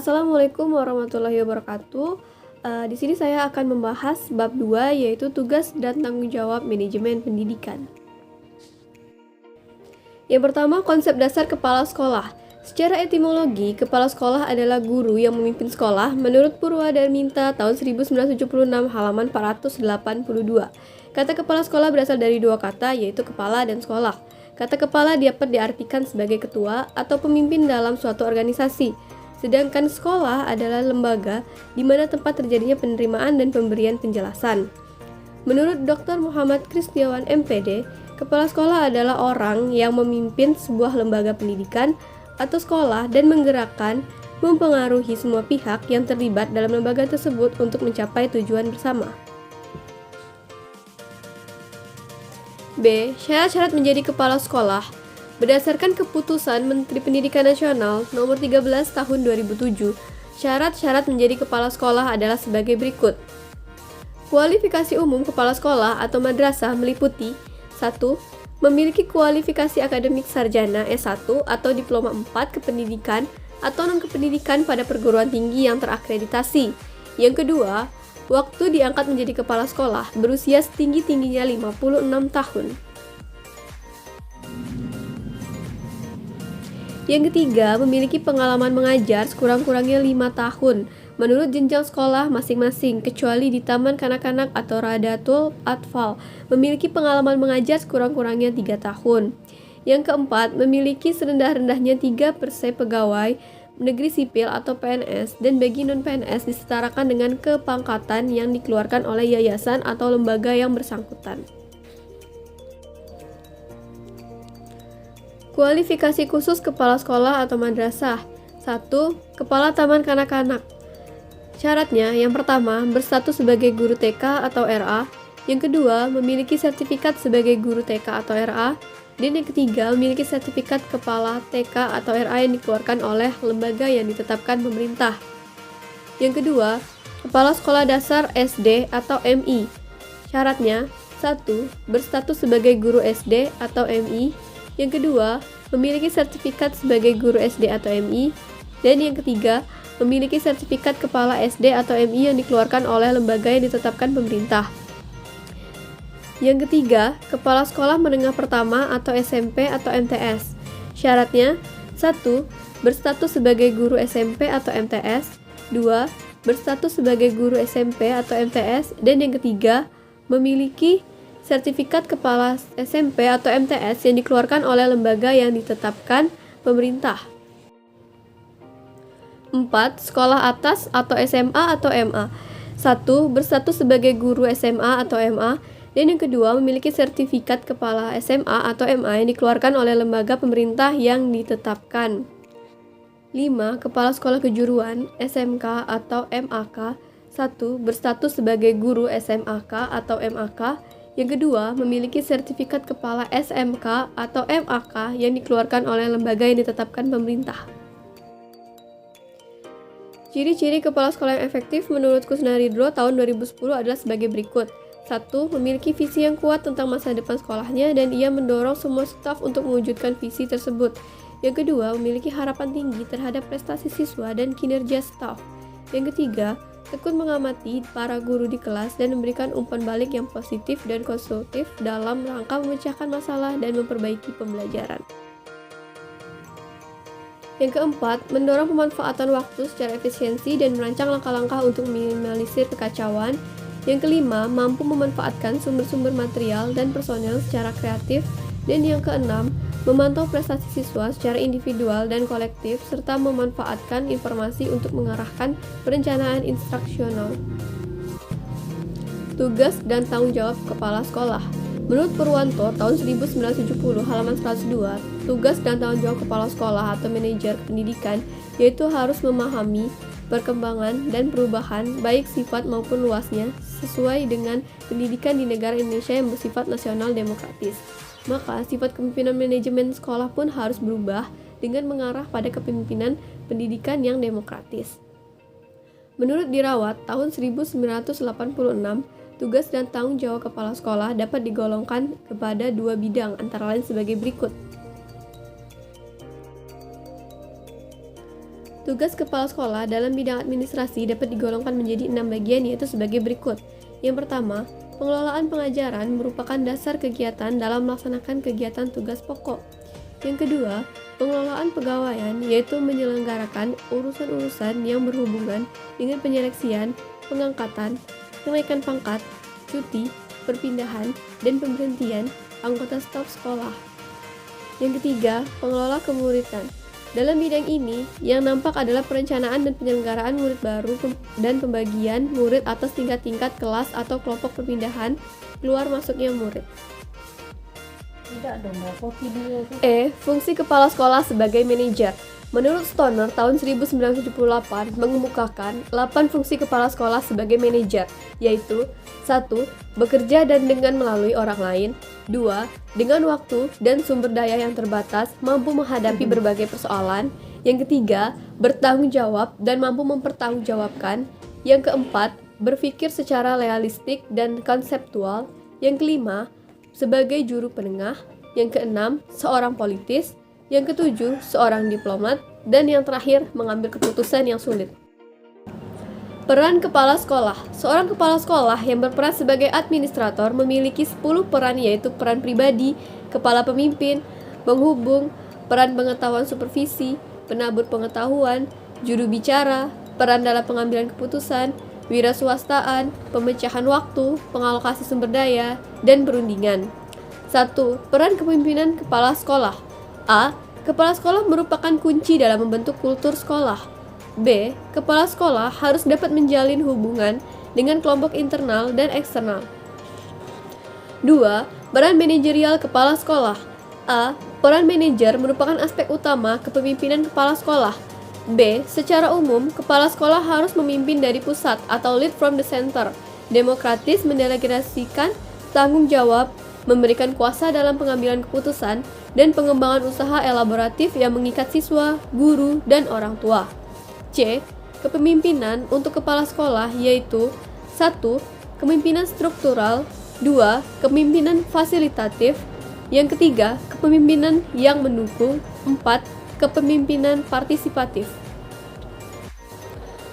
Assalamualaikum warahmatullahi wabarakatuh. Di sini saya akan membahas bab 2, yaitu tugas dan tanggung jawab manajemen pendidikan. Yang pertama, konsep dasar kepala sekolah. Secara etimologi, kepala sekolah adalah guru yang memimpin sekolah menurut Purwadarminta tahun 1976 halaman 482. Kata kepala sekolah berasal dari dua kata, yaitu kepala dan sekolah. Kata kepala dapat diartikan sebagai ketua atau pemimpin dalam suatu organisasi. Sedangkan sekolah adalah lembaga di mana tempat terjadinya penerimaan dan pemberian penjelasan. Menurut Dr. Muhammad Kristiawan MPD, kepala sekolah adalah orang yang memimpin sebuah lembaga pendidikan atau sekolah dan menggerakkan, mempengaruhi semua pihak yang terlibat dalam lembaga tersebut untuk mencapai tujuan bersama. B. Syarat-syarat menjadi kepala sekolah. Berdasarkan keputusan Menteri Pendidikan Nasional Nomor 13 Tahun 2007, syarat-syarat menjadi kepala sekolah adalah sebagai berikut. Kualifikasi umum kepala sekolah atau madrasah meliputi 1. Memiliki kualifikasi akademik sarjana S1 atau diploma 4 kependidikan atau non-kependidikan pada perguruan tinggi yang terakreditasi. Yang kedua, waktu diangkat menjadi kepala sekolah berusia setinggi-tingginya 56 tahun. Yang ketiga, memiliki pengalaman mengajar sekurang-kurangnya 5 tahun menurut jenjang sekolah masing-masing, kecuali di Taman Kanak-kanak atau Radatul Atfal, memiliki pengalaman mengajar sekurang-kurangnya 3 tahun. Yang keempat, memiliki serendah-rendahnya 3% pegawai negeri sipil atau PNS, dan bagi non-PNS disetarakan dengan kepangkatan yang dikeluarkan oleh yayasan atau lembaga yang bersangkutan. Kualifikasi khusus kepala sekolah atau madrasah. 1. Kepala Taman Kanak-kanak. Syaratnya, yang pertama, berstatus sebagai guru TK atau RA. Yang kedua, memiliki sertifikat sebagai guru TK atau RA. Dan yang ketiga, memiliki sertifikat kepala TK atau RA yang dikeluarkan oleh lembaga yang ditetapkan pemerintah. Yang kedua, kepala sekolah dasar SD atau MI. Syaratnya, 1. Berstatus sebagai guru SD atau MI. Yang kedua, memiliki sertifikat sebagai guru SD atau MI. Dan yang ketiga, memiliki sertifikat kepala SD atau MI yang dikeluarkan oleh lembaga yang ditetapkan pemerintah. Yang ketiga, kepala sekolah menengah pertama atau SMP atau MTS. Syaratnya, 1. Berstatus sebagai guru SMP atau MTS. 2. Berstatus sebagai guru SMP atau MTS. Dan yang ketiga, memiliki sertifikat kepala SMP atau MTS yang dikeluarkan oleh lembaga yang ditetapkan pemerintah. 4. Sekolah atas atau SMA atau MA. 1. Berstatus sebagai guru SMA atau MA. Dan yang kedua, memiliki sertifikat kepala SMA atau MA yang dikeluarkan oleh lembaga pemerintah yang ditetapkan. 5. Kepala sekolah kejuruan SMK atau MAK. 1. Berstatus sebagai guru SMAK atau MAK. Yang kedua, memiliki sertifikat kepala SMK atau MAK yang dikeluarkan oleh lembaga yang ditetapkan pemerintah. Ciri-ciri kepala sekolah yang efektif menurut Kusnaridro tahun 2010 adalah sebagai berikut. 1. Memiliki visi yang kuat tentang masa depan sekolahnya dan ia mendorong semua staf untuk mewujudkan visi tersebut. Yang kedua, memiliki harapan tinggi terhadap prestasi siswa dan kinerja staf. Yang ketiga, tekun mengamati para guru di kelas dan memberikan umpan balik yang positif dan konstruktif dalam rangka memecahkan masalah dan memperbaiki pembelajaran. Yang keempat, mendorong pemanfaatan waktu secara efisiensi dan merancang langkah-langkah untuk meminimalisir kekacauan. Yang kelima, mampu memanfaatkan sumber-sumber material dan personel secara kreatif. Dan yang keenam, memantau prestasi siswa secara individual dan kolektif, serta memanfaatkan informasi untuk mengarahkan perencanaan instruksional. Tugas dan tanggung jawab kepala sekolah. Menurut Purwanto tahun 1970 halaman 102, tugas dan tanggung jawab kepala sekolah atau manajer pendidikan yaitu harus memahami perkembangan dan perubahan baik sifat maupun luasnya sesuai dengan pendidikan di negara Indonesia yang bersifat nasional demokratis. Maka sifat kepemimpinan manajemen sekolah pun harus berubah dengan mengarah pada kepemimpinan pendidikan yang demokratis. Menurut Dirawat tahun 1986, tugas dan tanggung jawab kepala sekolah dapat digolongkan kepada dua bidang antara lain sebagai berikut. Tugas kepala sekolah dalam bidang administrasi dapat digolongkan menjadi 6 bagian, yaitu sebagai berikut. Yang pertama, pengelolaan pengajaran merupakan dasar kegiatan dalam melaksanakan kegiatan tugas pokok. Yang kedua, pengelolaan pegawaian, yaitu menyelenggarakan urusan-urusan yang berhubungan dengan penyeleksian, pengangkatan, kenaikan pangkat, cuti, perpindahan, dan pemberhentian anggota staf sekolah. Yang ketiga, pengelola kemuridan. Dalam bidang ini, yang nampak adalah perencanaan dan penyelenggaraan murid baru dan pembagian murid atas tingkat-tingkat kelas atau kelompok perpindahan keluar masuknya murid. Fungsi kepala sekolah sebagai manajer. Menurut Stoner tahun 1978 mengemukakan 8 fungsi kepala sekolah sebagai manajer, yaitu 1. Bekerja dan dengan melalui orang lain. 2. Dengan waktu dan sumber daya yang terbatas, mampu menghadapi berbagai persoalan. Yang ketiga, bertanggung jawab dan mampu mempertanggungjawabkan. Yang keempat, berpikir secara realistik dan konseptual. Yang kelima, sebagai juru penengah. Yang keenam, seorang politis. Yang ketujuh, seorang diplomat. Dan yang terakhir, mengambil keputusan yang sulit. Peran kepala sekolah. Seorang kepala sekolah yang berperan sebagai administrator memiliki 10 peran, yaitu peran pribadi, kepala pemimpin, penghubung, peran pengetahuan supervisi, penabur pengetahuan, juru bicara, peran dalam pengambilan keputusan, wiraswastaan, pemecahan waktu, pengalokasi sumber daya, dan perundingan. 1. Peran kepemimpinan kepala sekolah. A. Kepala sekolah merupakan kunci dalam membentuk kultur sekolah. B. Kepala sekolah harus dapat menjalin hubungan dengan kelompok internal dan eksternal. 2. Peran manajerial kepala sekolah. A. Peran manajer merupakan aspek utama kepemimpinan kepala sekolah. B. Secara umum, kepala sekolah harus memimpin dari pusat atau lead from the center, demokratis mendelegasikan tanggung jawab, memberikan kuasa dalam pengambilan keputusan, dan pengembangan usaha elaboratif yang mengikat siswa, guru, dan orang tua. C. Kepemimpinan untuk kepala sekolah yaitu 1. Kepemimpinan struktural. 2. Kepemimpinan fasilitatif. Yang ketiga, kepemimpinan yang mendukung. 4. Kepemimpinan partisipatif.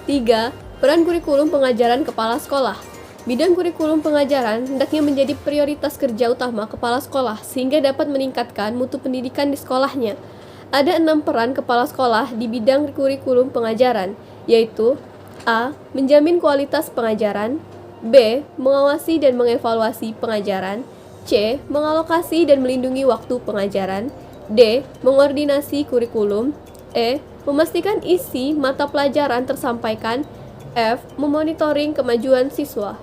3. Peran kurikulum pengajaran kepala sekolah. Bidang kurikulum pengajaran hendaknya menjadi prioritas kerja utama kepala sekolah sehingga dapat meningkatkan mutu pendidikan di sekolahnya. Ada 6 peran kepala sekolah di bidang kurikulum pengajaran, yaitu A. Menjamin kualitas pengajaran. B. Mengawasi dan mengevaluasi pengajaran. C. Mengalokasi dan melindungi waktu pengajaran. D. Mengordinasi kurikulum. E. Memastikan isi mata pelajaran tersampaikan. F. Memonitoring kemajuan siswa.